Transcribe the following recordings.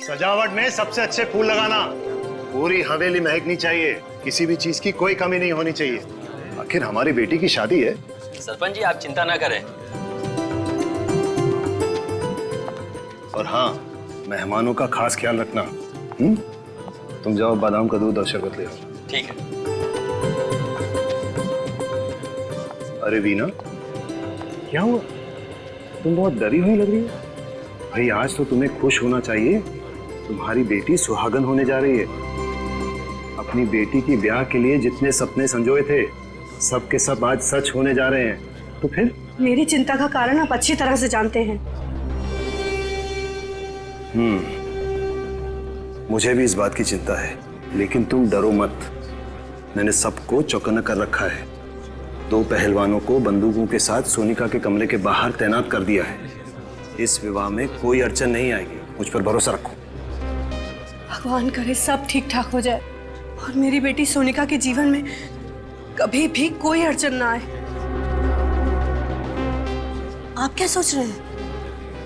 सजावट में सबसे अच्छे फूल लगाना। पूरी हवेली महकनी चाहिए, किसी भी चीज की कोई कमी नहीं होनी चाहिए। आखिर हमारी बेटी की शादी है। सरपंच जी आप चिंता ना करें। और हाँ, मेहमानों का खास ख्याल रखना। तुम जाओ बादाम का दूध और शरबत ले आओ। ठीक है। अरे वीना, क्या हुआ? तुम बहुत डरी हुई लग रही हो। भाई आज तो तुम्हें खुश होना चाहिए, तुम्हारी बेटी सुहागन होने जा रही है। अपनी बेटी की ब्याह के लिए जितने सपने संजोए थे, सब के सब आज सच होने जा रहे हैं। तो फिर मेरी चिंता का कारण आप अच्छी तरह से जानते हैं। मुझे भी इस बात की चिंता है, लेकिन तुम डरो मत। मैंने सबको चौकन्ना कर रखा है। 2 पहलवानों को बंदूकों के साथ सोनिका के कमरे के बाहर तैनात कर दिया है। इस विवाह में कोई अड़चन नहीं आएगी, मुझ पर भरोसा रखो। भगवान करे सब ठीक ठाक हो जाए और मेरी बेटी सोनिका के जीवन में कभी भी कोई अड़चन ना आए। आप क्या सोच रहे हैं?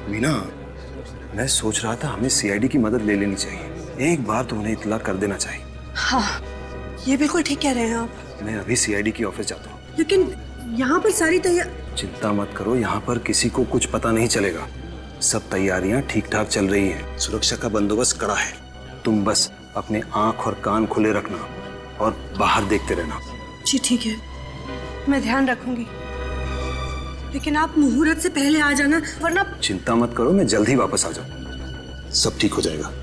मीना, मैं सोच रहा था हमें सीआईडी की मदद ले लेनी चाहिए। एक बार तो उन्हें इत्तला कर देना चाहिए। हाँ, ये बिल्कुल ठीक कह रहे हैं आप। मैं अभी सीआईडी की ऑफिस जाता हूँ। लेकिन यहाँ पर सारी चिंता मत करो, यहाँ पर किसी को कुछ पता नहीं चलेगा। सब तैयारियां ठीक ठाक चल रही हैं। सुरक्षा का बंदोबस्त कड़ा है। तुम बस अपने आंख और कान खुले रखना और बाहर देखते रहना। जी ठीक है, मैं ध्यान रखूंगी। लेकिन आप मुहूर्त से पहले आ जाना, वरना। चिंता मत करो, मैं जल्द ही वापस आ जाऊँ। सब ठीक हो जाएगा।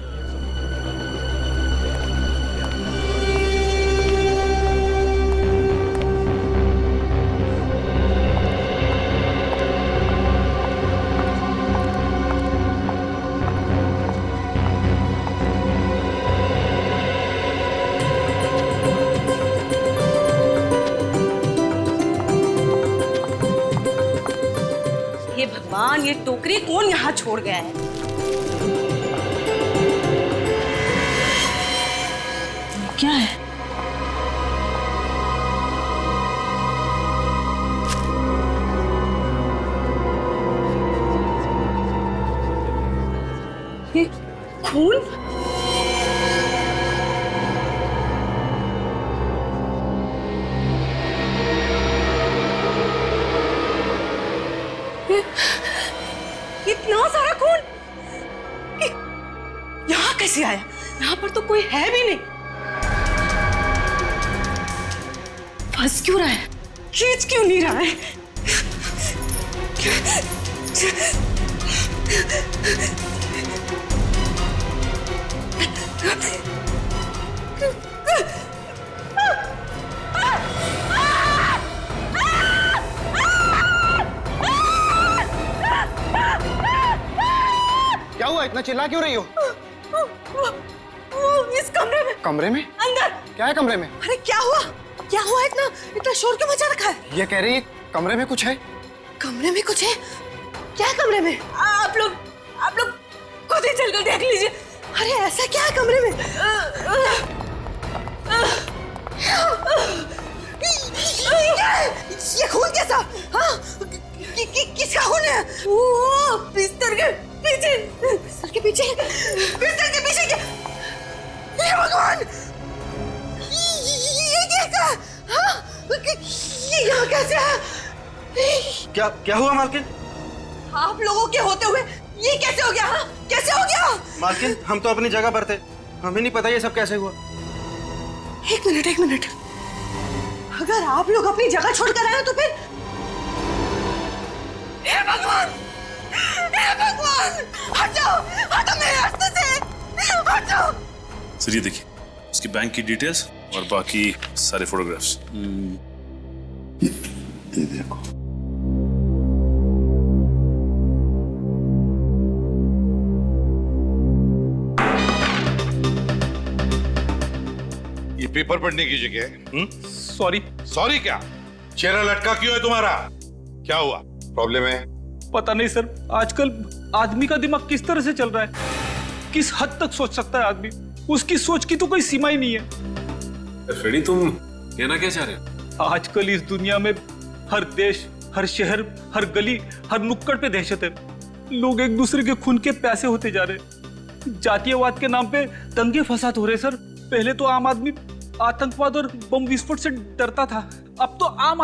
भगवान, ये टोकरी कौन यहाँ छोड़ गया है? क्या है? ये खून? इतना सारा खून यहाँ कैसे आया? यहाँ पर तो कोई है भी नहीं। फंस क्यों रहा है? खींच क्यों नहीं रहा है? क्या हुआ? इतना चिल्ला क्यों रही हो? वो इस कमरे में। कमरे में? अंदर। क्या है कमरे में? अरे क्या हुआ? क्या हुआ? इतना शोर क्यों मचा रखा है? ये कह रही है कमरे में कुछ है। कमरे में कुछ है? क्या है कमरे में? आप लोग खुद ही चलकर देख लीजिए। अरे ऐसा क्या है कमरे में? ये खून कैसा? हाँ? किसका खून है? वो बिस्तर के पीछे। बिस्तर के पीछे? बिस्तर के पीछे क्या? हे भगवान! ये क्या? हाँ? ये यहाँ कैसे है? क्या हुआ मालकिन? आप लोगों के होते हुए ये कैसे हो गया? हाँ? कैसे हो गया? मालकिन, हम तो अपनी जगह पर थे, हमें नहीं पता ये सब कैसे हुआ। एक मिनट। अगर आप लोग अपनी जगह छोड़कर आए हो तो फिर? हे भगवान! हटो मेरे रास्ते से! हटो! सर ये देखिए, उसकी बैंक की डिटेल्स और बाकी सारे फोटोग्राफ्स। ये देखो। ये पेपर पढ़ने की जगह है। सॉरी क्या? चेहरा लटका क्यों है तुम्हारा? क्या हुआ? प्रॉब्लम है? पता नहीं सर, आजकल आदमी का दिमाग किस तरह से चल रहा है, किस हद तक सोच सकता है आदमी, उसकी सोच की तो कोई सीमा ही नहीं है। फ्रेडी तुम कहना क्या चाह रहे हो? आजकल इस दुनिया में हर देश, हर शहर, हर गली, हर नुक्कड़ पे दहशत है। लोग एक दूसरे के खून के प्यासे होते जा रहे हैं। जातीयवाद के नाम पे दंगे फसाद हो रहे सर। पहले तो आम आदमी आतंकवाद और बम विस्फोट से डरता था, अब तो आम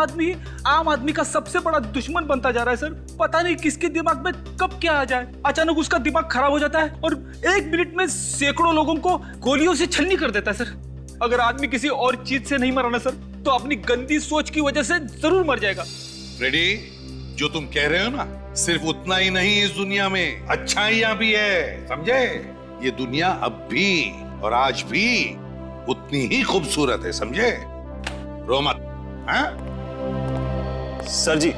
आदमी का सबसे बड़ा दुश्मन बनता जा रहा है सर। पता नहीं किसके दिमाग में कब क्या आ जाए, अचानक उसका दिमाग खराब हो जाता है और 1 मिनट में सैकड़ों लोगों को गोलियों से छलनी कर देता है सर। अगर आदमी किसी और चीज से नहीं मरा ना सर, तो अपनी गंदी सोच की वजह से जरूर मर जाएगा। रेडी, जो तुम कह रहे हो ना, सिर्फ उतना ही नहीं, इस दुनिया में अच्छाइयां भी है, समझे? ये दुनिया अब भी और आज भी उतनी ही खूबसूरत है, समझे? रो मत, हाँ? सर जी,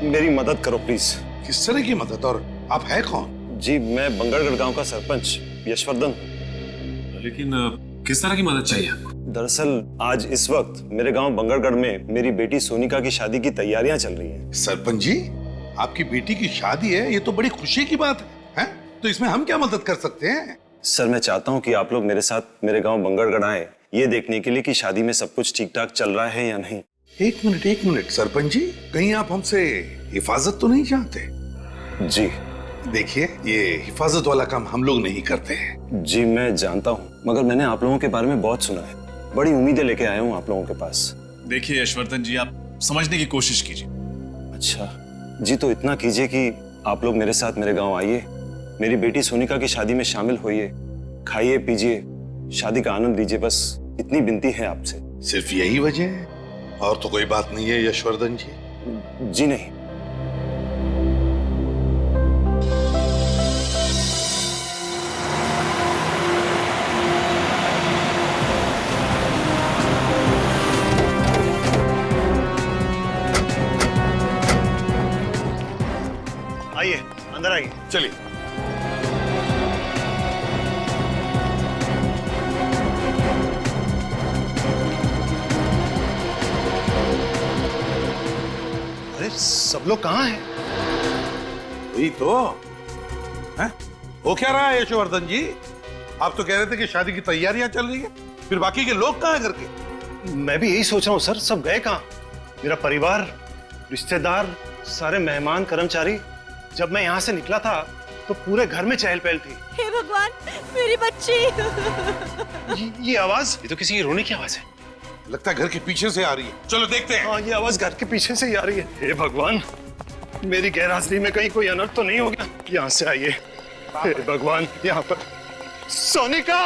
मेरी मदद करो प्लीज। किस तरह की मदद, और आप है कौन? जी, मैं बंगरगढ़ गांव का सरपंच यशवर्धन हूँ। लेकिन किस तरह की मदद चाहिए आपको? दरअसल आज इस वक्त मेरे गांव बंगरगढ़ में मेरी बेटी सोनिका की शादी की तैयारियां चल रही हैं। सरपंच जी, आपकी बेटी की शादी है, ये तो बड़ी खुशी की बात है? तो इसमें हम क्या मदद कर सकते हैं? सर, मैं चाहता हूं कि आप लोग मेरे साथ मेरे गांव बंगरगढ़ आए, ये देखने के लिए कि शादी में सब कुछ ठीक ठाक चल रहा है या नहीं। एक मिनट सरपंच जी, कहीं आप हमसे हिफाजत तो नहीं चाहते? जी देखिए, ये हिफाजत वाला काम हम लोग नहीं करते हैं। जी, मैं जानता हूँ, मगर मैंने आप लोगों के बारे में बहुत सुना है, बड़ी उम्मीदें लेके आया हूँ आप लोगों के पास। देखिए यशवर्धन जी, आप समझने की कोशिश कीजिए। अच्छा जी, तो इतना कीजिए कि आप लोग मेरे साथ मेरे गांव आइए, मेरी बेटी सोनिका की शादी में शामिल होइए, खाइए पीजिए, शादी का आनंद लीजिए, बस इतनी विनती है आपसे। सिर्फ यही वजह है, और तो कोई बात नहीं है यशवर्धन जी? जी नहीं। आइए, अंदर आइए। चलिए। अरे सब लोग कहाँ हैं? वही तो है? हो क्या रहा है यशवर्धन जी? आप तो कह रहे थे कि शादी की तैयारियां चल रही है, फिर बाकी के लोग कहाँ हैं घर के? मैं भी यही सोच रहा हूँ सर, सब गए कहाँ? मेरा परिवार, रिश्तेदार, सारे मेहमान, कर्मचारी। जब मैं यहाँ से निकला था तो पूरे घर में चहल पहल थी। हे भगवान, मेरी बच्ची! ये आवाज, ये तो किसी की रोने की आवाज है। लगता है घर के पीछे से आ रही है, चलो देखते हैं। हाँ, ये आवाज घर के पीछे से ही आ रही है। हे भगवान, मेरी गैरहाजिरी में कहीं कोई अनर्थ तो नहीं हो गया? यहाँ से आइए। हे भगवान, यहाँ पर सोनिका!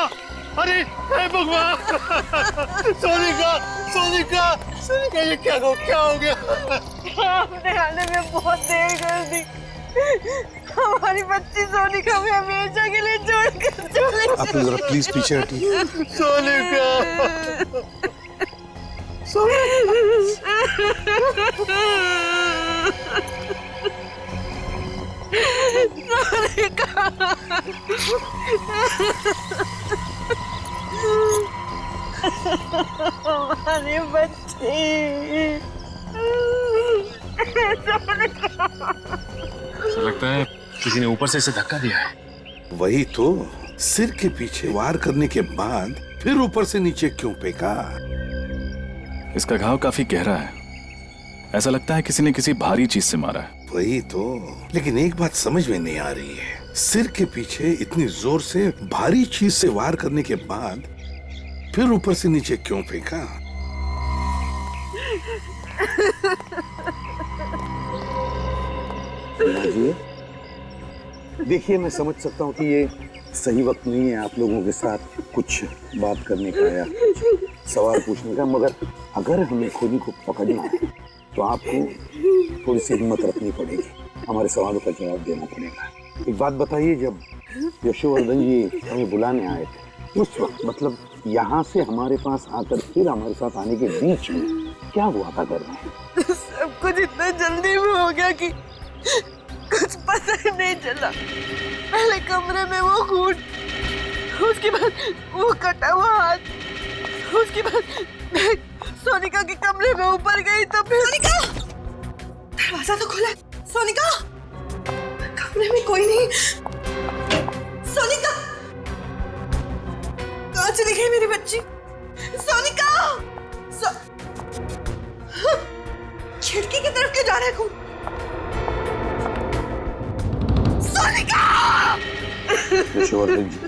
अरे हे भगवान! सोनिका, सोनिका, सोनिका, ये क्या हो गया? आपने आने में बहुत देर कर दी। हमारी बच्ची सोनिका में हमेशा के लिए छोड़कर चले गए। आप जरा प्लीज पीछे हटिए। सोनिका! हमारी बच्ची। ऐसा लगता है किसी ने ऊपर से इसे धक्का दिया है। वही तो, सिर के पीछे वार करने के बाद फिर ऊपर से नीचे क्यों फेंका? इसका घाव काफी गहरा है, ऐसा लगता है किसी ने किसी भारी चीज से मारा है। वही तो, लेकिन एक बात समझ में नहीं आ रही है, सिर के पीछे इतनी जोर से भारी चीज से वार करने के बाद फिर ऊपर से नीचे क्यों फेंका? देखिए, मैं समझ सकता हूँ कि ये सही वक्त नहीं है आप लोगों के साथ कुछ बात करने का या सवाल पूछने का, मगर अगर हमें खूनी को पकड़ना है तो आपको थोड़ी सी हिम्मत रखनी पड़ेगी, हमारे सवालों का जवाब देना पड़ेगा। एक बात बताइए, जब यशवर्धन जी हमें बुलाने आए थे उस वक्त, मतलब यहाँ से हमारे पास आकर फिर हमारे साथ आने के बीच में क्या हुआ था घर में? सब कुछ इतना जल्दी में हो गया कि कुछ पता ही नहीं चला। पहले कमरे में वो खून, उसके बाद वो कटा हुआ हाथ, उसके बाद मैं सोनिका के कमरे में ऊपर गई तो फिर सोनिका! दरवाजा तो खुला है। सोनिका! कमरे में कोई नहीं। सोनिका! कहाँ चली गई मेरी बच्ची? सोनिका! खिड़की की तरफ क्यों जा रहा है खून? सोनिका! यशोवर्धन जी,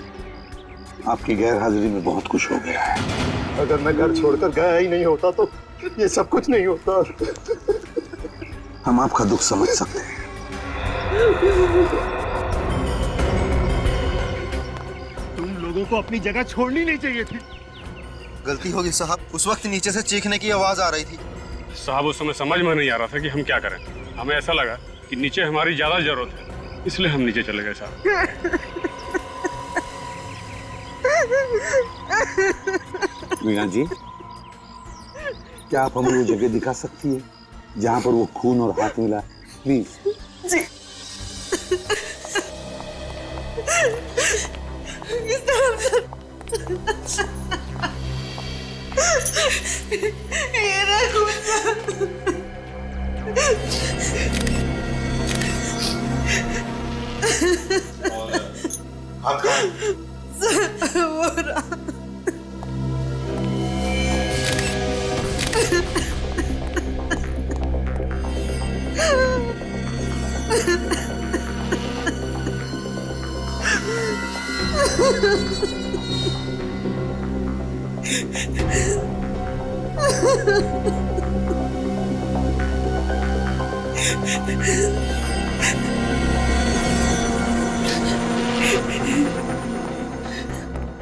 आपकी गैर हाजिरी में बहुत कुछ हो गया है। अगर मैं घर छोड़कर गया ही नहीं होता तो ये सब कुछ नहीं होता। हम आपका दुख समझ सकते हैं। तुम लोगों को अपनी जगह छोड़नी नहीं चाहिए थी। गलती होगी साहब, उस वक्त नीचे से चीखने की आवाज आ रही थी। साहब उस समय समझ में नहीं आ रहा था कि हम क्या करें। हमें ऐसा लगा कि नीचे हमारी ज्यादा जरूरत है, इसलिए हम नीचे चले गए साहब। वीणा जी, क्या आप हमें वो जगह दिखा सकती है जहां पर वो खून और हाथ मिला? प्लीज। जी। इस तरफ ये ना खून। हाथ कहाँ है? वो रहा।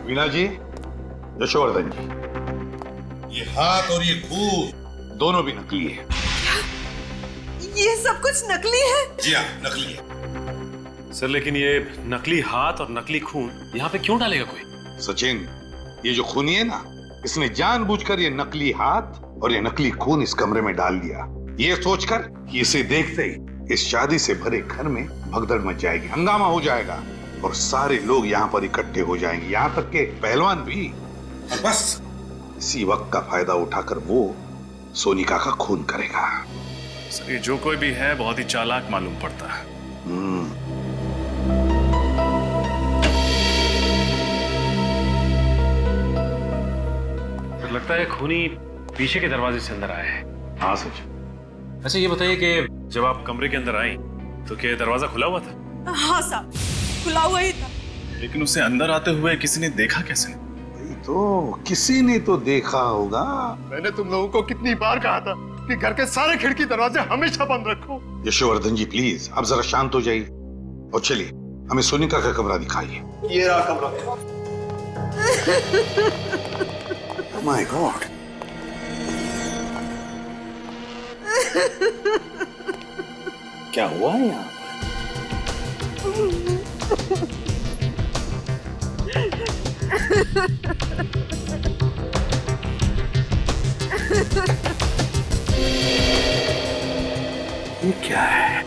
वीणा जी, यशोवर्धन जी, ये हाथ और ये खून दोनों भी नकली है। ये सब कुछ नकली है? जी हाँ, नकली है। सर लेकिन ये नकली हाथ और नकली खून यहाँ पे क्यों डालेगा कोई? सचिन, ये जो खूनी है ना, इसने जानबूझकर ये नकली हाथ और ये नकली खून इस कमरे में डाल दिया, ये सोचकर कि इसे देखते ही इस शादी से भरे घर में भगदड़ मच जाएगी, हंगामा हो जाएगा और सारे लोग यहाँ पर इकट्ठे हो जाएंगे, यहाँ तक के पहलवान भी। और बस इसी वक्त का फायदा उठाकर वो सोनिका का खून करेगा। सर ये जो कोई भी है बहुत ही चालाक मालूम पड़ता है। सर लगता है खूनी पीछे के दरवाजे से अंदर आया है। हाँ सच। अच्छा ये बताइए कि जब आप कमरे के अंदर आई तो क्या दरवाजा खुला हुआ था? हाँ साहब, खुला हुआ ही था। लेकिन उसे अंदर आते हुए किसी ने देखा कैसे? तो किसी ने तो देखा होगा। मैंने तुम लोगों को कितनी बार कहा था कि घर के सारे खिड़की दरवाजे हमेशा बंद रखो। यशोवर्धन जी प्लीज, आप जरा शांत हो जाइए और चलिए हमें सोनिका का कमरा दिखाइए। ये रहा कमरा। माय गॉड, क्या हुआ है यहाँ ये क्या है?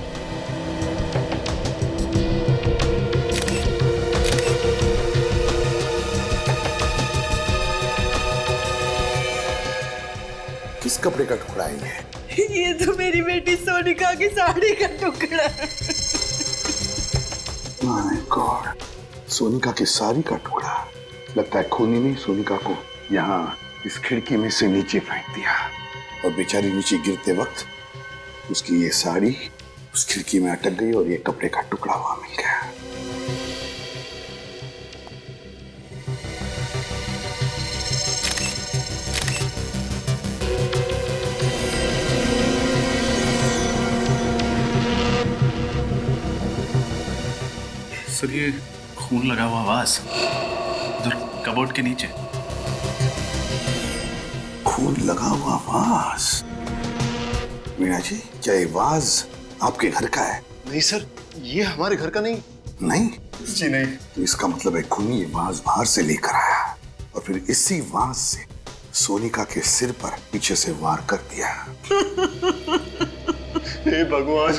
किस कपड़े का टुकड़ा है ये तो मेरी बेटी सोनिका की साड़ी का टुकड़ा है। माय गॉड, सोनिका की साड़ी का टुकड़ा। लगता है खूनी ने सोनिका को यहाँ इस खिड़की में से नीचे फेंक दिया और बेचारी नीचे गिरते वक्त उसकी ये साड़ी उस खिड़की में अटक गई और ये कपड़े का टुकड़ा वहां मिल गया। सर ये खून लगा हुआ वास उधर कबोर्ड के नीचे। खून लगा हुआ वास। मीना जी, क्या ये वाज आपके घर का है? नहीं सर, ये हमारे घर का नहीं। नहीं जी नहीं। तो इसका मतलब है खूनी ये वाज बाहर से लेकर आया और फिर इसी वाज से सोनिका के सिर पर पीछे से वार कर दिया। हे भगवान,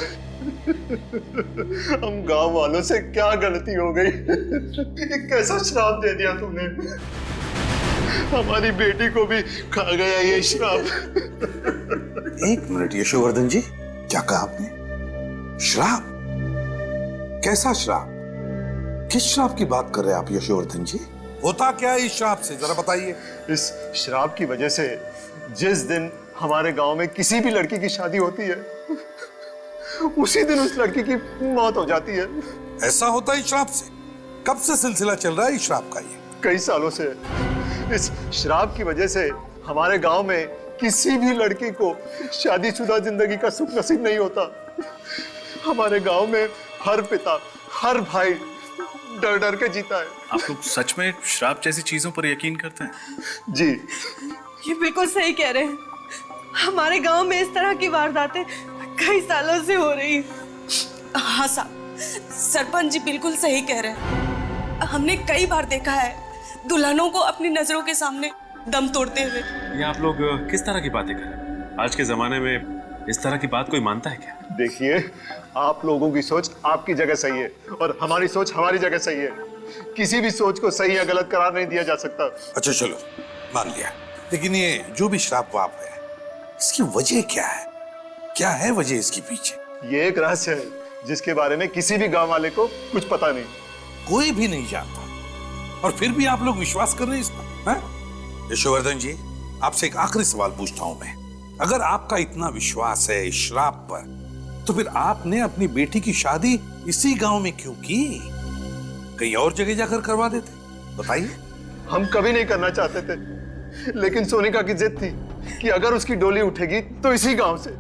हम गांव वालों से क्या गलती हो गई? कैसा श्राप दे दिया तूने? हमारी बेटी को भी खा गया ये श्राप। एक मिनट यशोवर्धन जी, क्या कहा आपने? श्राप? कैसा श्राप? किस श्राप की बात कर रहे हैं आप यशोवर्धन जी? होता क्या है इस श्राप से, जरा बताइए। इस श्राप की वजह से जिस दिन हमारे गांव में किसी भी लड़की की शादी होती है, उसी दिन उस लड़की की मौत हो जाती है। ऐसा होता है इस श्राप से? कब से सिलसिला चल रहा है इस शराब का? ये कई सालों से इस शराब की वजह से हमारे गांव में किसी भी लड़की को शादीशुदा जिंदगी का सुख नसीब नहीं होता। हमारे गांव में हर पिता, हर भाई डर डर के जीता है। आप लोग सच में शराब जैसी चीजों पर यकीन करते हैं? जी, ये बिल्कुल सही कह रहे हैं। हमारे गांव में इस तरह की वारदातें कई सालों से हो रही हैं। हाँ साहब, सरपंच जी बिल्कुल सही कह रहे हैं। हमने कई बार देखा है दुल्हनों को अपनी नजरों के सामने दम तोड़ते हुए। ये आप लोग किस तरह की बातें कर रहे हैं? आज के जमाने में इस तरह की बात कोई मानता है क्या? देखिए, आप लोगों की सोच आपकी जगह सही है और हमारी सोच हमारी जगह सही है। किसी भी सोच को सही या गलत करार नहीं दिया जा सकता। अच्छा चलो, मान लिया, लेकिन ये जो भी शराब वाप है, इसकी वजह क्या है? क्या है वजह इसके पीछे? ये एक रहस्य है जिसके बारे में किसी भी गांव वाले को कुछ पता नहीं। कोई भी नहीं जानता, और फिर भी आप लोग विश्वास कर रहे हैं इस पर? यशोवर्धन जी, आपसे एक आखिरी सवाल पूछता हूं मैं। अगर आपका इतना विश्वास है इस शराब पर, तो फिर आपने अपनी बेटी की शादी इसी गांव में क्यों की? कहीं और जगह जाकर करवा देते? बताइए। हम कभी नहीं करना चाहते थे, लेकिन सोनिका की जिद थी कि अगर उसकी डोली उठेगी तो इसी गांव से,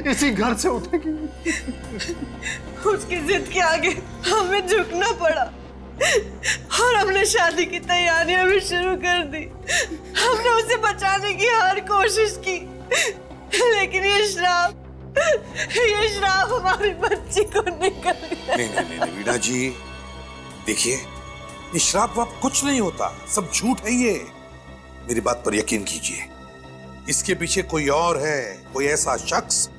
इसी घर से उठेगी। उसकी जिद के आगे हमें झुकना पड़ा और हमने शादी की तैयारियां भी शुरू कर दी। हमने उसे बचाने की हर कोशिश की, लेकिन ये श्राप हमारी बच्ची को निकल गया। नहीं वीणा जी, देखिए, ये श्राप वाप कुछ नहीं होता, सब झूठ है ये। मेरी बात पर यकीन कीजिए, इसके पीछे कोई और है, कोई ऐसा शख्स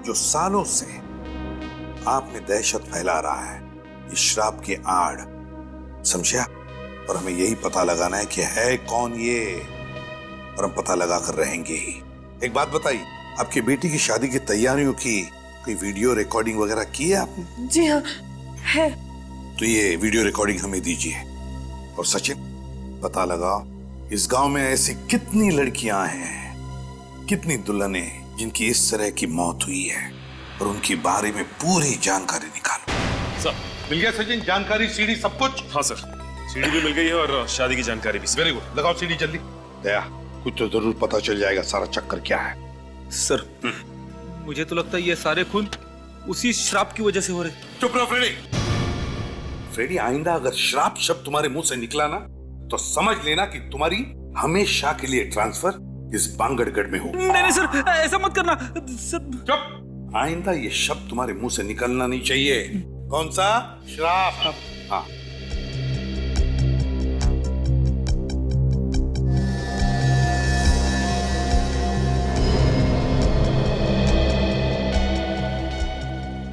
जो सालों से आप में दहशत फैला रहा है इस श्राप के आड़, समझा? और हमें यही पता लगाना है कि है कौन ये, और हम पता लगा कर रहेंगे ही। एक बात बताइए, आपकी बेटी की शादी की तैयारियों की कोई वीडियो रिकॉर्डिंग वगैरह की है आपने? जी हाँ, है। तो ये वीडियो रिकॉर्डिंग हमें दीजिए। और सचिन, पता लगाओ इस गांव में ऐसी कितनी लड़कियां हैं, कितनी दुल्हनें जिनकी इस तरह की मौत हुई है, और उनके बारे में पूरी जानकारी निकालो। सर, मिल गया सचिन जानकारी, सीडी सब कुछ? हाँ सर, सीडी भी मिल गई है और शादी की जानकारी भी। वेरी गुड, लगाओ सीडी जल्दी। दया, कुछ तो जरूर पता चल जाएगा सारा चक्कर क्या है। सर, मुझे तो लगता है ये सारे खून उसी श्राप की वजह से हो रहे। चुप रहो फ्रेडी। फ्रेडी, आइंदा अगर श्राप शब्द तुम्हारे मुंह से निकला ना, तो समझ लेना कि तुम्हारी हमेशा के लिए ट्रांसफर इस बांगड़गढ़ में होगा। नहीं सर, ऐसा मत करना सर। चुप, आइंदा ये शब्द तुम्हारे मुंह से निकलना नहीं चाहिए। कौन सा? श्राप। हाँ,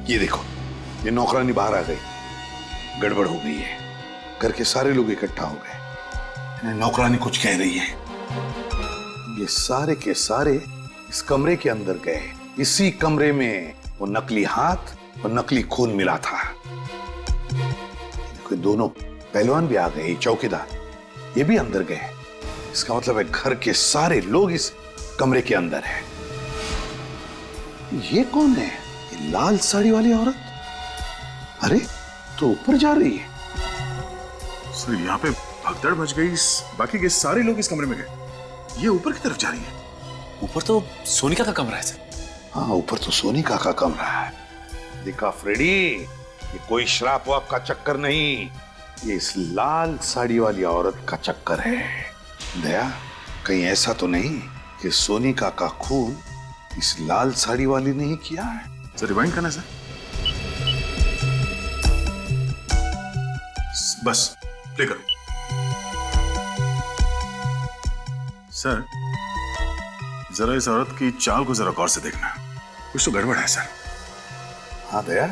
ये देखो, ये नौकरानी बाहर आ गई। गड़बड़ हो गई है, घर के सारे लोग इकट्ठा हो गए। नौकरानी कुछ कह रही है। ये सारे के सारे इस कमरे के अंदर गए। इसी कमरे में वो नकली हाथ और नकली खून मिला था। देखो, दोनों पहलवान भी आ गए, चौकीदार ये भी अंदर गए। इसका मतलब है घर के सारे लोग इस कमरे के अंदर हैं। ये कौन है? ये लाल साड़ी वाली औरत? अरे, तो ऊपर जा रही है। सर, यहाँ पे भगदड़ मच गई, बाकी के सारे लोग इस कमरे में गए। ये ऊपर की तरफ जा रही है। ऊपर तो सोनिका का कमरा है सर। हाँ, ऊपर तो सोनिका का कमरा है। देखा फ्रेडी, ये कोई श्राप वाप का चक्कर नहीं, ये इस लाल साड़ी वाली औरत का चक्कर है। दया, कहीं ऐसा तो नहीं कि सोनिका का खून इस लाल साड़ी वाली ने ही किया है? सर, रिवाइंड करना सर। बस प्ले करो सर। जरा इस औरत की चाल को जरा गौर से देखना, कुछ तो गड़बड़ है सर। हाँ दया,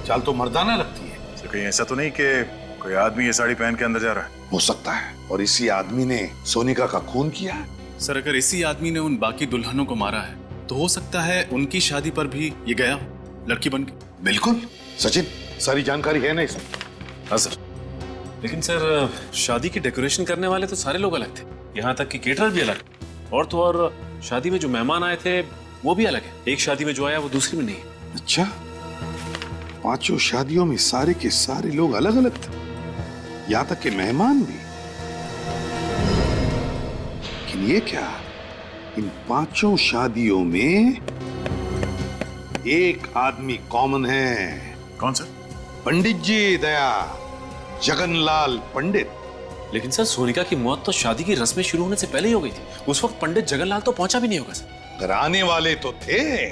चाल तो मर्दाना लगती है। सर, कहीं ऐसा तो नहीं कि कोई आदमी ये साड़ी पहन के अंदर जा रहा है? हो सकता है, और इसी आदमी ने सोनिका का खून किया है। सर, अगर इसी आदमी ने उन बाकी दुल्हनों को मारा है, तो हो सकता है उनकी शादी पर भी ये गया लड़की बन के। बिल्कुल सचिन, सारी जानकारी है ना इसमें? हाँ सर, लेकिन सर शादी की डेकोरेशन करने वाले तो सारे लोग अलग थे, यहाँ तक कि केटरर भी अलग, और तो और शादी में जो मेहमान आए थे वो भी अलग है। एक शादी में जो आया वो दूसरी में नहीं है। अच्छा, पांचों शादियों में सारे के सारे लोग अलग अलग थे? यहां तक के मेहमान भी। लेकिन ये क्या, इन 5 शादियों में एक आदमी कॉमन है। कौन सर? पंडित जी, दया जगनलाल पंडित। लेकिन सर सोनिका की मौत तो शादी की रस्में शुरू होने से पहले ही हो गई थी। उस वक्त पंडित जगनलाल तो पहुंचा भी नहीं होगा सर। अगर आने वाले तो थे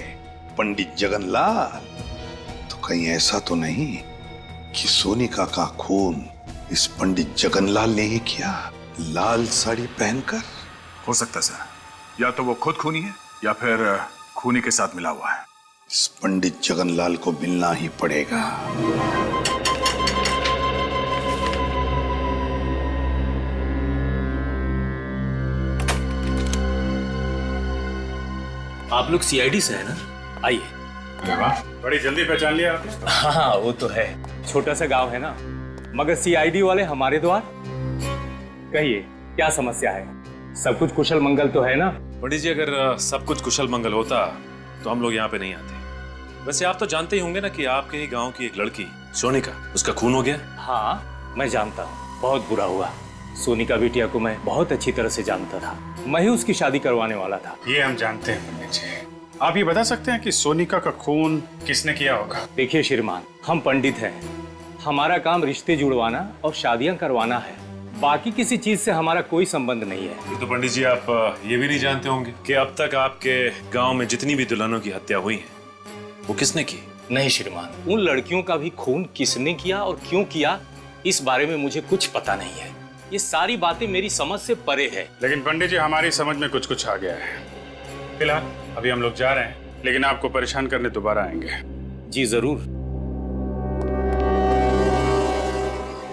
पंडित जगनलाल, तो कहीं ऐसा तो नहीं कि सोनिका का खून इस पंडित जगनलाल ने ही किया, लाल साड़ी पहनकर? हो सकता सर, या तो वो खुद खूनी है या फिर खूनी के साथ मिला हुआ है। इस पंडित जगनलाल को मिलना ही पड़ेगा। आप लोग सीआईडी से है ना? आइए। अरे वाह, बड़ी जल्दी पहचान लिया आपने। हाँ वो तो है। छोटा सा गांव है ना, मगर सीआईडी वाले हमारे द्वार। कहिए क्या समस्या है? सब कुछ कुशल मंगल तो है ना? पंडित जी, अगर सब कुछ कुशल मंगल होता तो हम लोग यहाँ पे नहीं आते। वैसे आप तो जानते ही होंगे ना कि आपके ही गांव की एक लड़की सोनिका, उसका खून हो गया। हाँ मैं जानता हूँ, बहुत बुरा हुआ। सोनिका बिटिया को मैं बहुत अच्छी तरह से जानता था, मैं ही उसकी शादी करवाने वाला था। ये हम जानते हैं पंडित जी। आप ये बता सकते हैं कि सोनिका का खून किसने किया होगा? देखिए श्रीमान, हम पंडित हैं, हमारा काम रिश्ते जुड़वाना और शादियां करवाना है, बाकी किसी चीज से हमारा कोई संबंध नहीं है। ये तो पंडित जी आप ये भी नहीं जानते होंगे कि अब तक आपके गांव में जितनी भी दुल्हनों की हत्या हुई है वो किसने की? नहीं श्रीमान, उन लड़कियों का भी खून किसने किया और क्यों किया इस बारे में मुझे कुछ पता नहीं है। ये सारी बातें मेरी समझ से परे है। लेकिन पंडित जी, हमारी समझ में कुछ कुछ आ गया है। फिलहाल अभी हम लोग जा रहे हैं, लेकिन आपको परेशान करने दोबारा आएंगे। जी जरूर।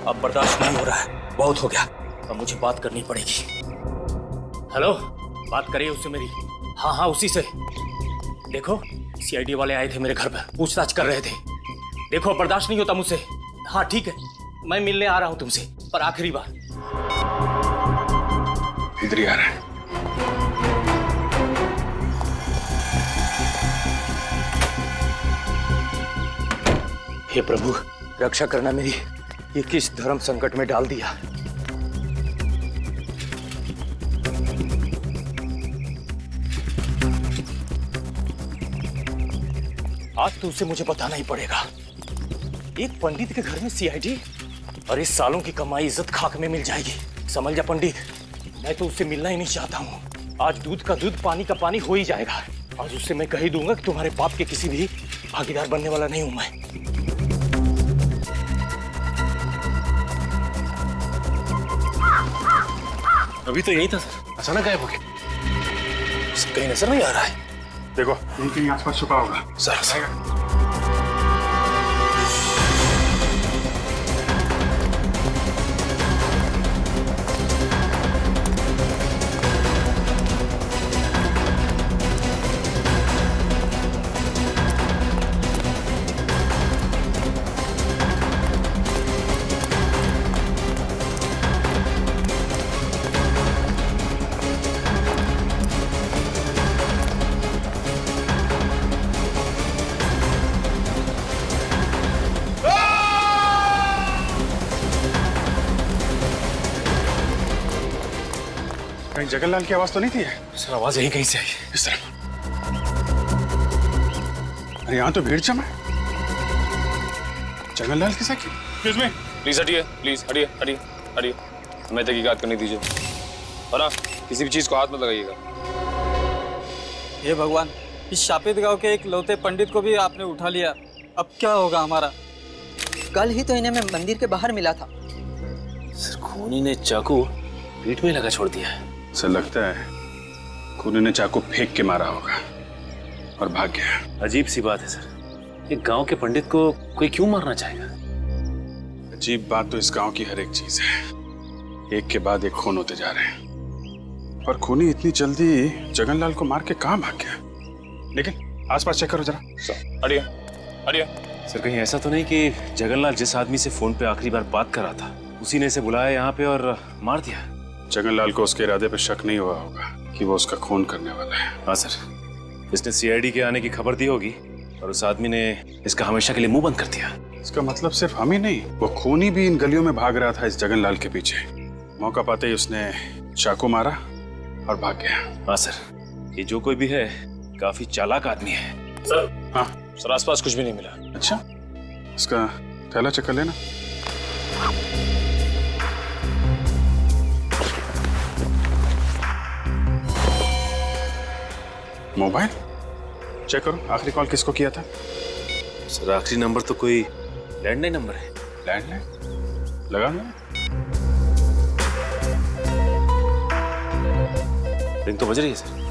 अब बर्दाश्त नहीं हो रहा है, बहुत हो गया। अब मुझे बात करनी पड़ेगी। हेलो, बात करिए उससे मेरी। हाँ हाँ उसी से। देखो सीआईडी वाले आए थे मेरे घर पर, पूछताछ कर रहे थे। देखो बर्दाश्त नहीं होता मुझसे। हाँ ठीक है, मैं मिलने आ रहा हूँ तुमसे, पर आखिरी बार। इधर ही आ रहा है। हे प्रभु, रक्षा करना मेरी। ये किस धर्म संकट में डाल दिया। आज तो उसे मुझे बताना ही पड़ेगा। एक पंडित के घर में सीआईडी, और इस सालों की कमाई इज्जत खाक में मिल जाएगी। समझ जा पंडित, मैं तो उससे मिलना ही नहीं चाहता हूँ। आज दूध का दूध पानी का पानी हो ही जाएगा। आज उससे मैं कह ही दूंगा कि तुम्हारे पाप के किसी भी भागीदार बनने वाला नहीं हूं मैं। अभी तो यही था सर, अचानक गायब हो गया। कहीं नजर नहीं आ रहा है। देखो यहीं कहीं आसपास छुपा होगा। सर कहीं जगनलाल की आवाज तो नहीं थी? सर आवाज यही कहीं से आई। इस तरफ। अरे यहाँ तो भीड़ जमा है। जगनलाल के साथ एक्सक्यूज मी, प्लीज हटिए, प्लीज हटिए हटिए हटिए, हमें तहकीकात करने दीजिए। और ना किसी भी चीज को हाथ मत लगाइएगा। हे भगवान, इस शापित गांव के एक लौते पंडित को भी आपने उठा लिया। अब क्या होगा हमारा? कल ही तो इन्हें मैं मंदिर के बाहर मिला था। सर खूनी ने चाकू पीठ में लगा छोड़ दिया है। सर लगता है खूनी ने चाकू फेंक के मारा होगा और भाग गया। अजीब सी बात है सर, एक गांव के पंडित को कोई क्यों मारना चाहेगा? अजीब बात तो इस गांव की हर एक चीज है, एक के बाद एक खून होते जा रहे हैं। और खूनी इतनी जल्दी जगनलाल को मार के कहां भाग गया? लेकिन आसपास चेक करो जरा। हटिए हटिए। सर कहीं ऐसा तो नहीं कि जगनलाल जिस आदमी से फोन पे आखिरी बार बात कर रहा था उसी ने इसे बुलाया यहाँ पे और मार दिया? जगनलाल को उसके इरादे पे शक नहीं हुआ होगा कि वो उसका खून करने वाला है। हाँ सर, इसने सीआईडी के आने की खबर दी होगी और उस आदमी ने इसका हमेशा के लिए मुंह बंद कर दिया। इसका मतलब सिर्फ हम ही नहीं, वो खूनी भी इन गलियों में भाग रहा था इस जगनलाल के पीछे। मौका पाते ही उसने चाकू मारा और भाग गया। हाँ सर, ये जो कोई भी है काफी चालाक आदमी है। सर हाँ सर, आसपास कुछ भी नहीं मिला। अच्छा, इसका थैला चक्कर लेना। मोबाइल चेक करो, आखिरी कॉल किसको किया था? सर आखिरी नंबर तो कोई लैंडलाइन नंबर है। लैंडलाइन लगा लो। रिंग तो बज रही है सर।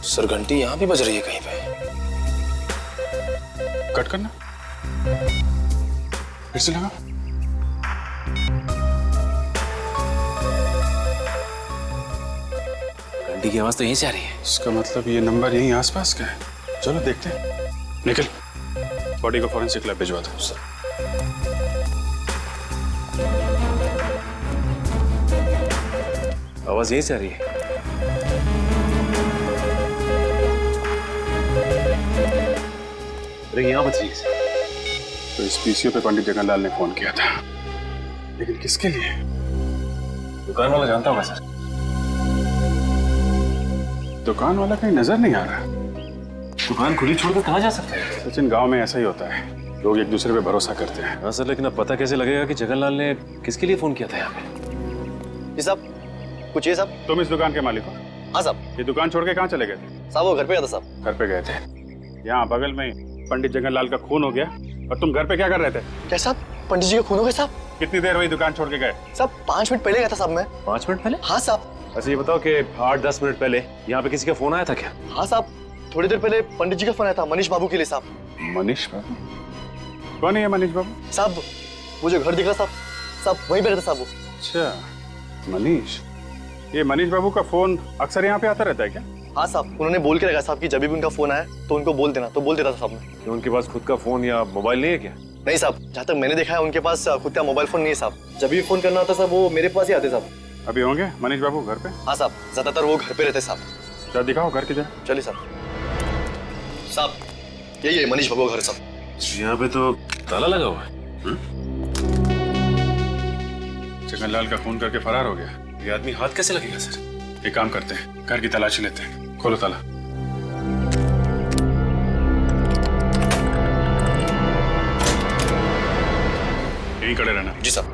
सर घंटी यहाँ भी बज रही है कहीं पे। कट करना, फिर से लगा। घंटी की आवाज तो यहीं से आ रही है। इसका मतलब ये नंबर यहीं आसपास का है। चलो देखते हैं। निकल, बॉडी को फॉरेंसिक लैब भिजवा दो। सर आवाज यहीं से आ रही है। रिंग यहाँ बज रही है। तो इस पीसीओ पे पंडित जगनलाल ने फोन किया था, लेकिन किसके लिए? दुकान वाला जानता होगा सर। दुकान वाला कहीं नजर नहीं आ रहा। दुकान खुली छोड़कर कहाँ जा सकते हैं? सचिन, गांव में ऐसा ही होता है, लोग एक दूसरे पे भरोसा करते हैं। हाँ सर, लेकिन अब पता कैसे लगेगा कि जगनलाल ने किसके लिए फोन किया था यहाँ पे? जी साहब, कुछ ये साहब। तुम इस दुकान के मालिक हो? हाँ साहब। ये दुकान छोड़ के कहाँ चले गए थे? साहब वो घर पे गया था साहब। घर पे गए थे। यहाँ बगल में पंडित जगनलाल का खून हो गया और तुम घर पे क्या कर रहे थे? क्या साहब, पंडित जी का खून हो गया साहब? कितनी देर हुई दुकान छोड़ के गए? साहब 5 मिनट पहले गया था साहब मैं। 5 मिनट पहले? हाँ साहब। अच्छा ये बताओ कि 8-10 मिनट पहले यहाँ पे किसी का फोन आया था क्या? हाँ साहब, थोड़ी देर पहले पंडित जी का फोन आया था मनीष बाबू के लिए साहब। मनीष बाबू? कौन है ये मनीष बाबू? साहब वो जो घर दिख रहा साहब, साहब वहीं पे रहता साहब वो। अच्छा मनीष, ये मनीष बाबू का फोन अक्सर यहाँ पे आता रहता है क्या? हाँ साहब, उन्होंने बोल के रखा साहब कि जब भी उनका फोन आए तो उनको बोल देना, तो बोल देता था साहब ने। कि उनके पास खुद का फोन या मोबाइल नहीं है क्या? नहीं साहब, जहाँ तक मैंने देखा है उनके पास खुद का मोबाइल फोन नहीं है साहब। जब भी फोन करना होता साहब वो मेरे पास ही आते साहब। अभी होंगे मनीष बाबू घर पे? हाँ साहब, ज्यादातर वो घर पे रहते साहब। क्या दिखाओ घर की जगह। चलिए साहब। साहब यही है मनीष बाबू का घर साहब। यहाँ पे तो ताला लगा हुआ है। जगनलाल का खून करके फरार हो गया। ये आदमी हाथ कैसे लगेगा सर? एक काम करते हैं, घर की तलाशी लेते हैं। खोलो ताला। यहीं खड़े रहना। जी साहब।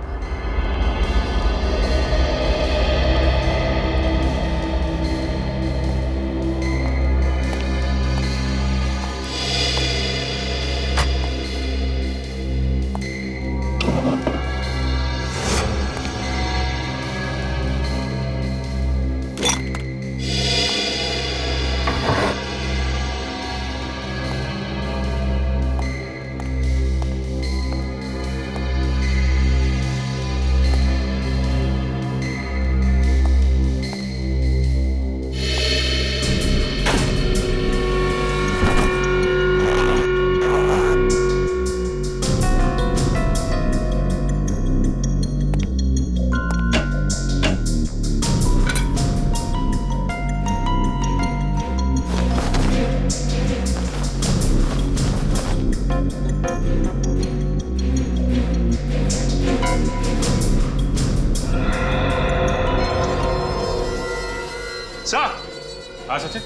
हाँ सचिन,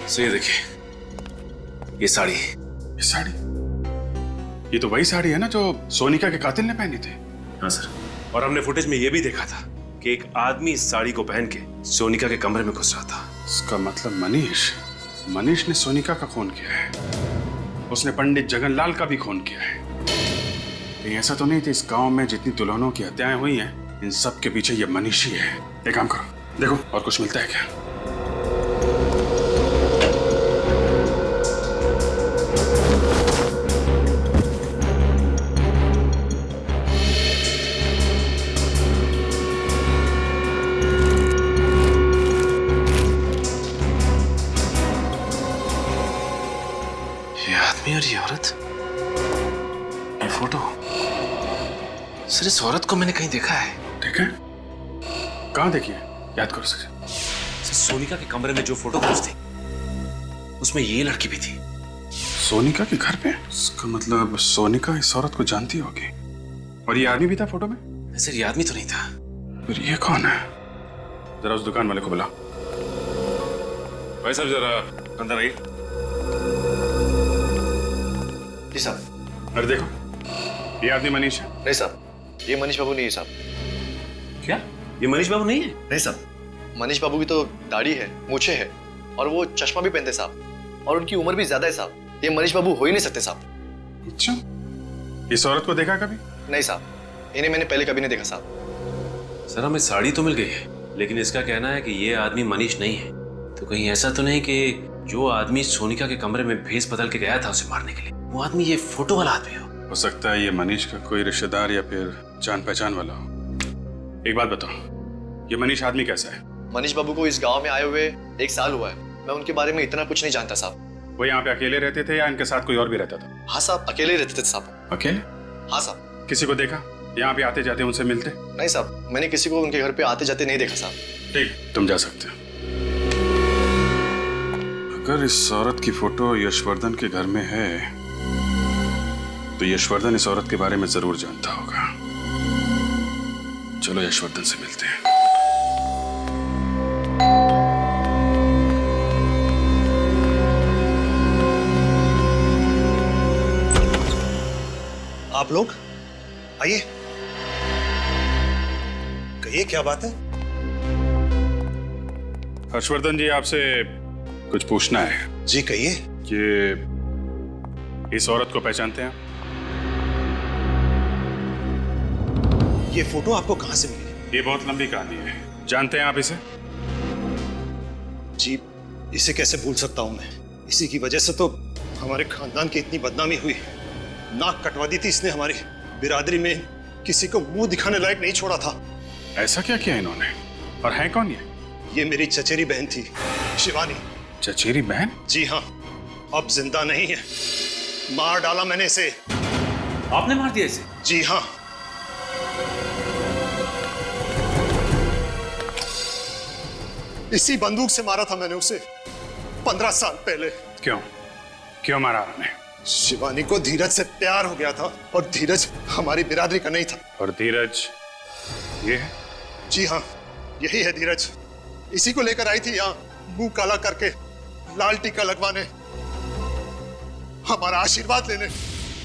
सो ये देखिए, ये साड़ी। ये साड़ी? ये तो वही साड़ी है ना जो सोनिका के कातिल ने पहनी थी। हाँ सर, और हमने फुटेज में ये भी देखा था कि एक आदमी इस साड़ी को पहन के सोनिका के कमरे में घुस रहा था। इसका मतलब मनीष ने सोनिका का खून किया है। उसने पंडित जगनलाल का भी खून किया है। कहीं ऐसा तो नहीं थी इस गांव में जितनी दुल्हनों की हत्याएं हुई हैं, इन सब के पीछे ये मनीष ही है। एक काम करो, देखो और कुछ मिलता है क्या। ये आदमी और ये औरत, ये फोटो, सर इस औरत को मैंने कहीं देखा है। ठीक है, कहाँ देखी है? याद करो सर। सोनिका के कमरे में जो फोटोग्राफ्स थे, उसमें ये लड़की भी थी। सोनिका के घर पे? इसका मतलब सोनिका इस औरत को जानती होगी। और ये आदमी भी था फोटो में? सर ये आदमी तो नहीं था। फिर ये कौन है? जरा उस दुकान वाले को बुला। भाई साहब जरा अंदर आइए। जी साहब। अरे देखो, ये आदमी मनीष है। नहीं साहब, ये मनीष बाबू नहीं है साहब। क्या ये मनीष बाबू नहीं है? नहीं साहब, मनीष बाबू की तो दाढ़ी है, मूछें है और वो चश्मा भी पहनते साहब, और उनकी उम्र भी ज्यादा है साहब। ये मनीष बाबू हो ही नहीं सकते साहब। अच्छा, इस औरत को देखा कभी? नहीं साहब, इन्हें मैंने पहले कभी नहीं देखा साहब। सर हमें साड़ी तो मिल गई है, लेकिन इसका कहना है कि ये आदमी मनीष नहीं है। तो कहीं ऐसा तो नहीं कि जो आदमी सोनिका के कमरे में भेस बदल के गया था उसे मारने के लिए, वो आदमी ये फोटो वाला आदमी हो सकता है ये मनीष का कोई रिश्तेदार या फिर जान पहचान वाला हो। एक बात बताओ, ये मनीष आदमी कैसा है? मनीष बाबू को इस गांव में आए हुए 1 साल हुआ है। मैं उनके बारे में इतना कुछ नहीं जानता साहब। वो यहाँ पे अकेले रहते थे या इनके साथ कोई और भी रहता था? हाँ साहब, अकेले रहते थे साहब। अकेले? हाँ साहब। किसी को देखा यहाँ पे आते जाते उनसे मिलते? नहीं साहब, मैंने किसी को उनके घर पे आते जाते नहीं देखा साहब। ठीक, तुम जा सकते हो। अगर इस औरत की फोटो यशवर्धन के घर में है तो यशवर्धन इस औरत के बारे में जरूर जानता होगा। चलो यशवर्धन से मिलते हैं। आप लोग आइए, कहिए क्या बात है? हर्षवर्धन जी, आपसे कुछ पूछना है। जी कहिए। कि इस औरत को पहचानते हैं? ये फोटो आपको कहां से मिली? ये बहुत लंबी कहानी है। जानते हैं आप इसे? जी, इसे कैसे भूल सकता हूं मैं। इसी की वजह से तो हमारे खानदान की इतनी बदनामी हुई। नाक कटवा दी थी इसने हमारी बिरादरी में, किसी को मुंह दिखाने लायक नहीं छोड़ा था। ऐसा क्या किया इन्होंने? और है कौन ये? ये मेरी चचेरी बहन थी, शिवानी। चचेरी बहन? जी हाँ, अब जिंदा नहीं है। मार डाला मैंने इसे। आपने मार दिया इसे? जी हाँ। इसी बंदूक से मारा था मैंने उसे 15 साल पहले। क्यों? क्यों मारा आपने? शिवानी को धीरज से प्यार हो गया था और धीरज हमारी बिरादरी का नहीं था। और धीरज ये है? जी हाँ, यही है धीरज। इसी को लेकर आई थी यहाँ, मुंह काला करके, लाल टीका लगवाने, हमारा आशीर्वाद लेने।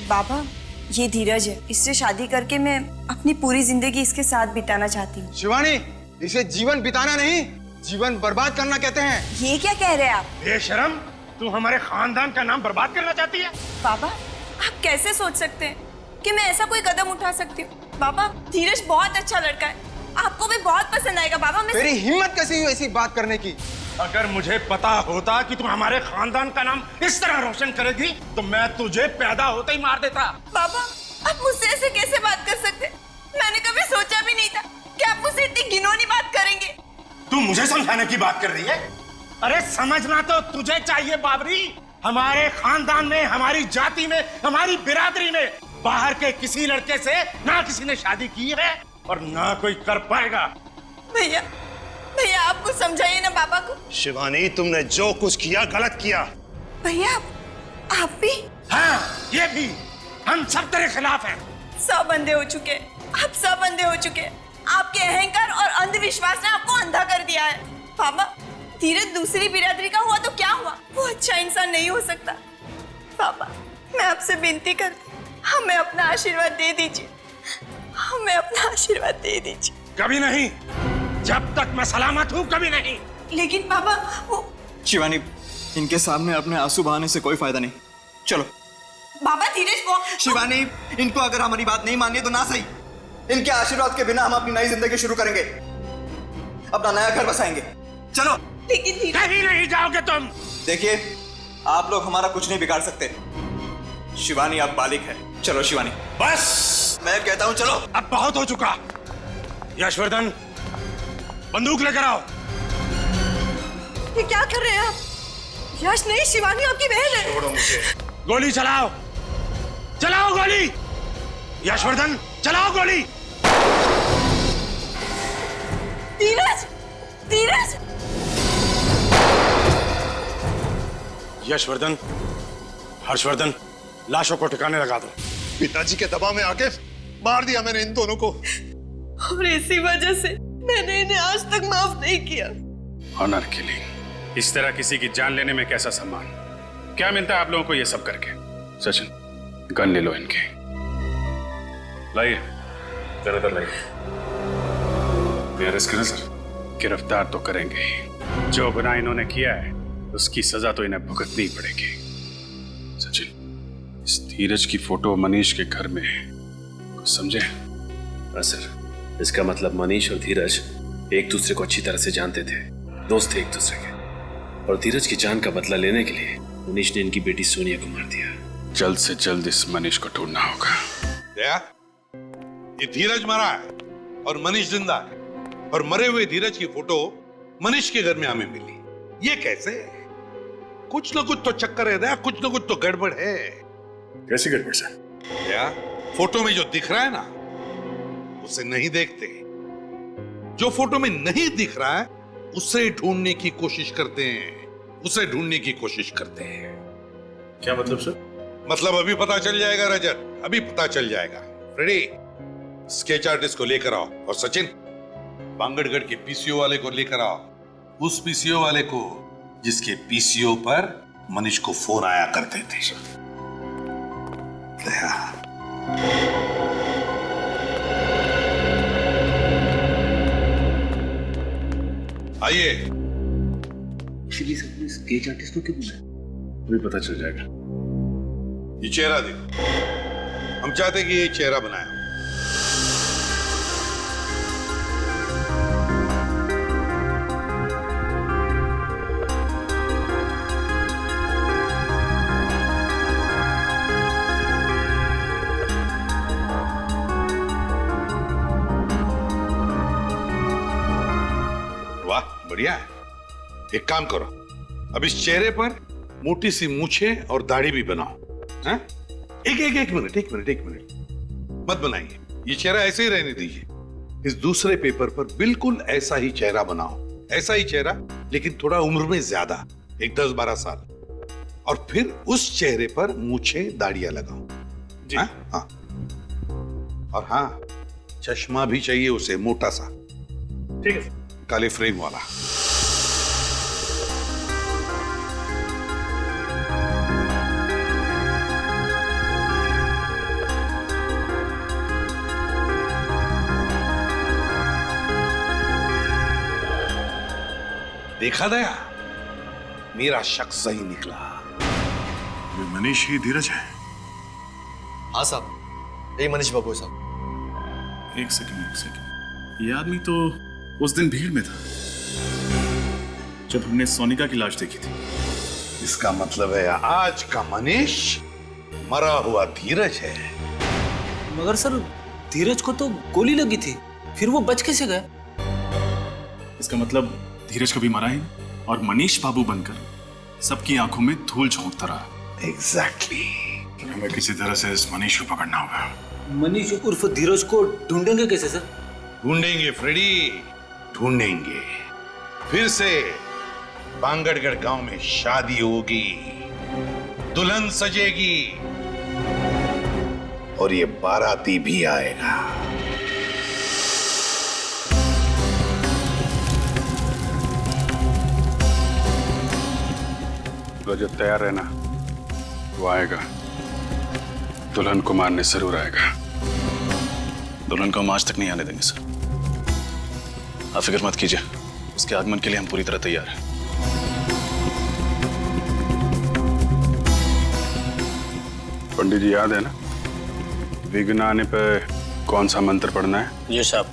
बाबा, ये धीरज है। इससे शादी करके मैं अपनी पूरी जिंदगी इसके साथ बिताना चाहती हूँ। शिवानी, इसे जीवन बिताना नहीं, जीवन बर्बाद करना कहते हैं। ये क्या कह रहे हैं आप? बेशरम, तू हमारे खानदान का नाम बर्बाद करना चाहती है? बाबा, आप कैसे सोच सकते हैं कि मैं ऐसा कोई कदम उठा सकती हूँ? बाबा, धीरज बहुत अच्छा लड़का है, आपको भी बहुत पसंद आएगा। बाबा, मैं तेरी हिम्मत कैसी हुई ऐसी बात करने की? अगर मुझे पता होता कि तुम हमारे खानदान का नाम इस तरह रोशन करेगी तो मैं तुझे पैदा होते ही मार देता। बाबा, आप मुझसे ऐसे कैसे बात कर सकते? मैंने कभी सोचा भी नहीं था कि आप मुझसे इतनी घिनौनी बात करेंगे। तू मुझे समझाने की बात कर रही है? अरे समझना तो तुझे चाहिए बाबरी। हमारे खानदान में, हमारी जाति में, हमारी बिरादरी में बाहर के किसी लड़के से ना किसी ने शादी की है और ना कोई कर पाएगा। भैया, भैया आप कुछ समझाइए ना बाबा को। शिवानी, तुमने जो कुछ किया गलत किया। भैया, आप भी? हाँ, ये भी। हम सब तेरे खिलाफ हैं। सब अंधे हो चुके, आप सब अंधे हो चुके। आपके अहंकार और अंधविश्वास ने आपको अंधा कर दिया है। बाबा, धीरज दूसरी बिरादरी का हुआ तो क्या हुआ? वो अच्छा इंसान नहीं हो सकता। बाबा, मैं आपसे विनती करती, हमें अपना आशीर्वाद दे दीजिए, हमें अपना आशीर्वाद दे दीजिए। कभी नहीं, जब तक मैं सलामत हूँ कभी नहीं। लेकिन बाबा, वो शिवानी, इनके सामने अपने आंसू बहाने से कोई फायदा नहीं। चलो। बाबा, धीरज वो शिवानी, इनको अगर हमारी बात नहीं मानी तो ना सही, इनके आशीर्वाद के बिना हम अपनी नई जिंदगी शुरू करेंगे, अपना नया घर बसाएंगे। चलो। लेकिन कहीं नहीं जाओगे तुम। देखिए, आप लोग हमारा कुछ नहीं बिगाड़ सकते। शिवानी अब बालिग है। चलो शिवानी। बस, मैं कहता हूं चलो। अब बहुत हो चुका। यशवर्धन, बंदूक लेकर आओ। ये क्या कर रहे हैं आप? यश नहीं, शिवानी आपकी बहन है। छोड़ो मुझे। गोली चलाओ, चलाओ गोली। यशवर्धन, चलाओ गोली। धीरज, धीरज। यशवर्धन, हर्षवर्धन, लाशों को ठिकाने लगा दो। पिताजी के दबाव में आके मार दिया मैंने इन दोनों को। और इसी वजह से मैंने इन्हें आज तक माफ नहीं किया। ऑनर किलिंग, इस तरह किसी की जान लेने में कैसा सम्मान? क्या मिलता है आप लोगों को ये सब करके? सचिन, गन ले लो इनके। लाइए, ज्यादातर लाइए। अरेस्ट करें सर? गिरफ्तार तो करेंगे ही। जो गुनाह इन्होंने किया है उसकी सजा तो इन्हें भुगतनी पड़ेगी। सचिन, इस धीरज की फोटो मनीष के घर में है, कुछ समझे? हाँ सर, इसका मतलब मनीष और धीरज एक दूसरे को अच्छी तरह से जानते थे, दोस्त थे एक दूसरे के, और धीरज की जान का बदला लेने के लिए मनीष ने इनकी बेटी सोनिया को मार दिया। जल्द से जल्द इस मनीष को ढूंढना होगा। दया, ये धीरज मरा है और मनीष जिंदा है, और मरे हुए धीरज की फोटो मनीष के घर में हमें मिली। ये कैसे? कुछ ना कुछ तो चक्कर है दया, कुछ ना कुछ तो गड़बड़ है। कैसी गड़बड़ सर? दया, फोटो में जो दिख रहा है ना, उसे नहीं देखते। जो फोटो में नहीं दिख रहा है उसे ढूंढने की कोशिश करते हैं, उसे ढूंढने की कोशिश करते हैं। क्या मतलब सर? मतलब अभी पता चल जाएगा रजत, अभी पता चल जाएगा। फ्रेडी, स्केच आर्टिस्ट को लेकर आओ, और सचिन, बांगड़गढ़ के पीसीओ वाले को लेकर आओ, उस पीसीओ वाले को जिसके पीसीओ पर मनीष को फोन आया करते थे। आइए। स्केच आर्टिस्ट को क्यों बुलाया? अभी पता चल जाएगा। ये चेहरा देखो, हम चाहते कि ये चेहरा बनाया। वाह, बढ़िया है। एक काम करो, अब इस चेहरे पर मोटी सी मूछें और दाढ़ी भी बनाओ। हैं? एक मिनट मत बनाइए, ये चेहरा ऐसे ही रहने दीजिए। इस दूसरे पेपर पर बिल्कुल ऐसा ही चेहरा बनाओ, ऐसा ही चेहरा, लेकिन थोड़ा उम्र में ज्यादा, एक 10-12 साल, और फिर उस चेहरे पर मूछें दाढ़ियां लगाओ। जी हाँ। और हाँ, चश्मा भी चाहिए उसे, मोटा सा, ठीक है, काले फ्रेम वाला। देखा दया, मेरा शक सही निकला। ये मनीष ही धीरज है? हाँ साहब, यही मनीष बाबू है साहब। एक सेकंड, ये आदमी तो उस दिन भीड़ में था जब हमने सोनिका की लाश देखी थी। इसका मतलब है आज का मनीष मरा हुआ धीरज है। मगर सर, धीरज को तो गोली लगी थी, फिर वो बच कैसे गया? इसका मतलब धीरज कभी मरा ही नहीं, और मनीष बाबू बनकर सबकी आंखों में धूल झोंकता रहा। एग्जैक्टली। हमें किसी तरह से इस मनीष को पकड़ना होगा। मनीष उर्फ धीरज को ढूंढेंगे कैसे सर? ढूंढेंगे फ्रेडी, ढूंढेंगे। फिर से बांगड़गढ़ गांव में शादी होगी, दुल्हन सजेगी, और ये बाराती भी आएगा। रजत, तैयार रहना, वो आएगा। दुल्हन को मारने जरूर आएगा। दुल्हन को हम आज तक नहीं आने देंगे सर, आप फिक्र मत कीजिए, उसके आगमन के लिए हम पूरी तरह तैयार हैं। पंडित जी, याद है ना विघ्न आने पे कौन सा मंत्र पढ़ना है? जी साहब,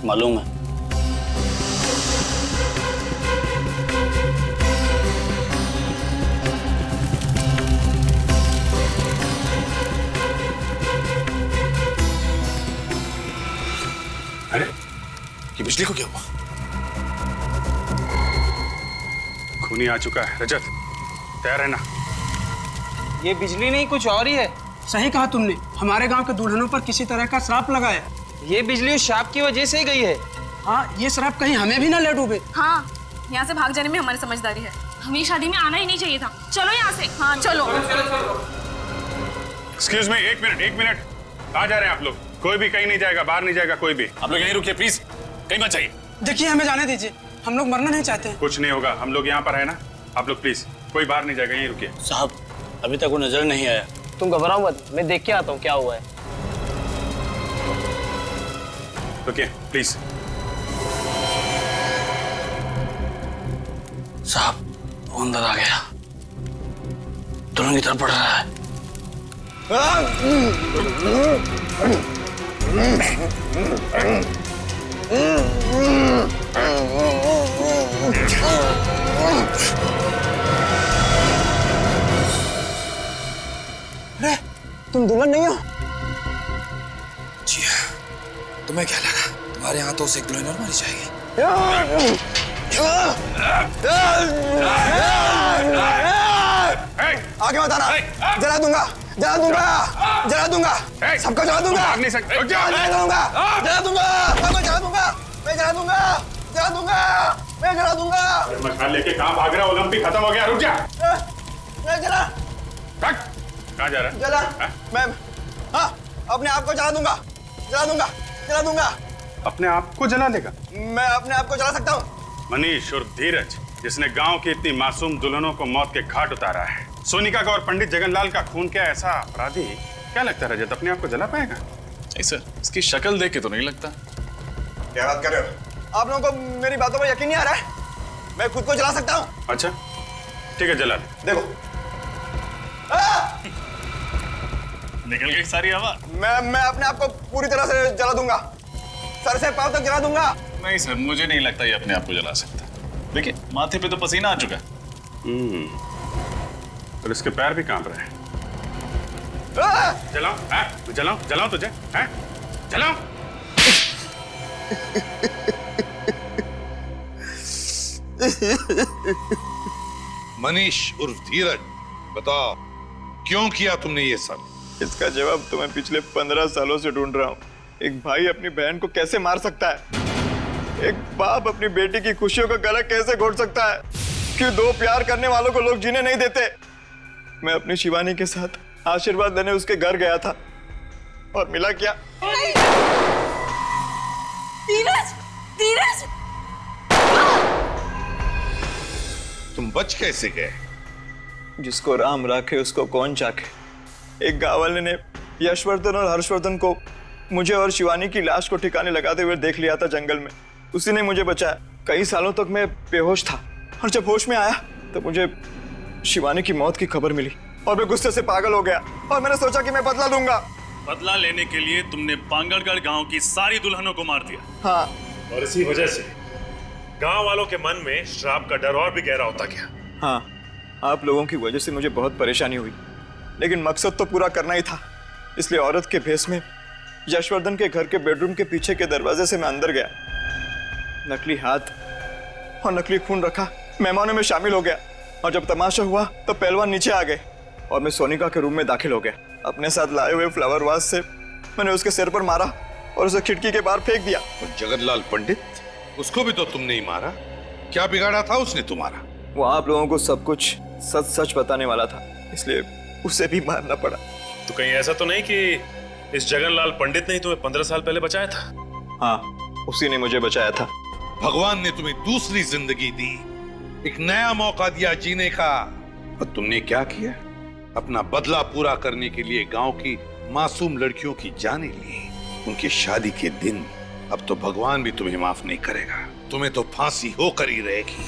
मालूम है। अरे, ये बिजली को क्या हुआ? खूनी आ चुका है। रजत, तैयार रहना। ये बिजली नहीं, कुछ और ही है। सही कहा तुमने, हमारे गांव के दुल्हनों पर किसी तरह का श्राप लगा है। ये बिजली उस श्राप की वजह से ही गई है। हाँ, ये श्राप कहीं हमें भी ना ले डूबे। हाँ, यहाँ से भाग जाने में हमारी समझदारी है। हमें शादी में आना ही नहीं चाहिए था। चलो यहाँ से। हाँ चलो। एक्सक्यूज मी, एक मिनट। कहाँ जा रहे हैं आप लोग? कोई भी कहीं नहीं जाएगा, बाहर नहीं जाएगा कोई भी। आप लोग यहीं रुकिए प्लीज, कहीं मत जाइए। देखिए हमें जाने दीजिए, हम लोग मरना नहीं चाहते। कुछ नहीं होगा, हम लोग यहाँ पर है ना। आप लोग प्लीज कोई बाहर नहीं जाएगा, यहीं रुकिए। साहब अभी तक वो नजर नहीं आया। तुम घबराओ मत, मैं देख के आता हूँ क्या हुआ है। रुकिए प्लीज। साहब वो अंदर आ गया, दुल्हन की तरफ बढ़ रहा है। अरे तुम दुल्हन नहीं हो? जी हाँ, तुम्हें क्या लगा तुम्हारे यहाँ तो उसे एक दुल्हन और मारी जाएगी? आगे मत आना, जला दूंगा, जला दूंगा, जला दूंगा, सबको जला दूंगा, जला दूंगा, जला दूंगा, मैं जला दूंगा, मैं जला दूंगा, जला दूंगा, मैं जला दूंगा। मशाल लेके कहाँ भाग रहा? ओलंपिक खत्म हो गया, रुक जा। मैं जला, कहाँ जा रहा है? जला, मैं हाँ अपने आप को जला दूंगा, जला दूंगा, जला दूंगा। अपने आप को जला लेगा? मैं अपने आप को जला सकता हूँ। मनीष और धीरज, जिसने गांव की इतनी मासूम दुल्हनों को मौत के घाट उतारा है, सोनिका का और पंडित जगनलाल का खून क्या ऐसा अपराधी, क्या लगता है रजत अपने आप को जला पाएगा? नहीं सर, इसकी शक्ल देख के तो नहीं लगता। क्या बात कर रहे हो? आप लोगों को मेरी बातों पर यकीन नहीं आ रहा है? मैं खुद को जला सकता हूँ। अच्छा ठीक है, जला ले। देखो निकल गई सारी हवा। मैं अपने आप को पूरी तरह से जला दूंगा, सर से पांव तक जला दूंगा। नहीं सर, मुझे नहीं लगता ये अपने आप को जला सकता। देखिए माथे पे तो पसीना आ चुका है। और इसके पैर भी कांप रहे हैं। जलाओ, जलाओ, जलाओ तुझे, हैं? जलाओ। मनीष उर्फ धीरज, बताओ क्यों किया तुमने ये सब? इसका जवाब तो मैं पिछले 15 सालों से ढूंढ रहा हूँ। एक भाई अपनी बहन को कैसे मार सकता है? एक बाप अपनी बेटी की खुशियों का गला कैसे घोट सकता है? क्यों दो प्यार करने वालों को लोग जीने नहीं देते? मैं अपनी शिवानी के साथ आशीर्वाद लेने उसके घर गया था और मिला क्या? धीरज, धीरज! तुम बच कैसे गए? जिसको राम राखे उसको कौन चाखे। एक गांव वाले ने यशवर्धन और हर्षवर्धन को मुझे और शिवानी की लाश को ठिकाने लगाते हुए देख लिया था जंगल में। उसी ने मुझे बचाया। कई सालों तक मैं बेहोश था और जब होश में आया तो मुझे शिवानी की मौत की खबर मिली और मैं गुस्से से पागल हो गया और मैंने सोचा कि मैं बदला लूंगा। बदला लेने के लिए तुमने पांगड़गढ़ गांव की सारी दुल्हनों को मार दिया। हाँ, और इसी वजह से गांव वालों के मन में श्राप का डर और भी गहरा होता गया। हाँ, आप लोगों की वजह से मुझे बहुत परेशानी हुई, लेकिन मकसद तो पूरा करना ही था। इसलिए औरत के भेष में यशवर्धन के घर के बेडरूम के पीछे के दरवाजे से मैं अंदर गया, नकली हाथ और नकली खून रखा, मेहमानों में शामिल हो गया और जब तमाशा हुआ तो पहलवान नीचे आ गए और मैं सोनिका के रूम में दाखिल हो गया। अपने साथ लाए हुए फ्लावर वास से मैंने उसके सिर पर मारा और उसे खिड़की के बाहर फेंक दिया। और जगनलाल पंडित, उसको भी तो तुमने ही मारा। क्या बिगाड़ा था उसने तुम्हारा? वो आप लोगों को सब कुछ सच सच बताने वाला था, इसलिए उसे भी मारना पड़ा। तो कहीं ऐसा तो नहीं कि इस जगनलाल पंडित ने ही तुम्हें 15 साल पहले बचाया था? हाँ, उसी ने मुझे बचाया था। भगवान ने तुम्हें दूसरी जिंदगी दी, एक नया मौका दिया जीने का, और तुमने क्या किया? अपना बदला पूरा करने के लिए गांव की मासूम लड़कियों की जानें ली। उनकी शादी के दिन अब तो भगवान भी तुम्हें माफ नहीं करेगा, तुम्हें तो फांसी होकर ही रहेगी।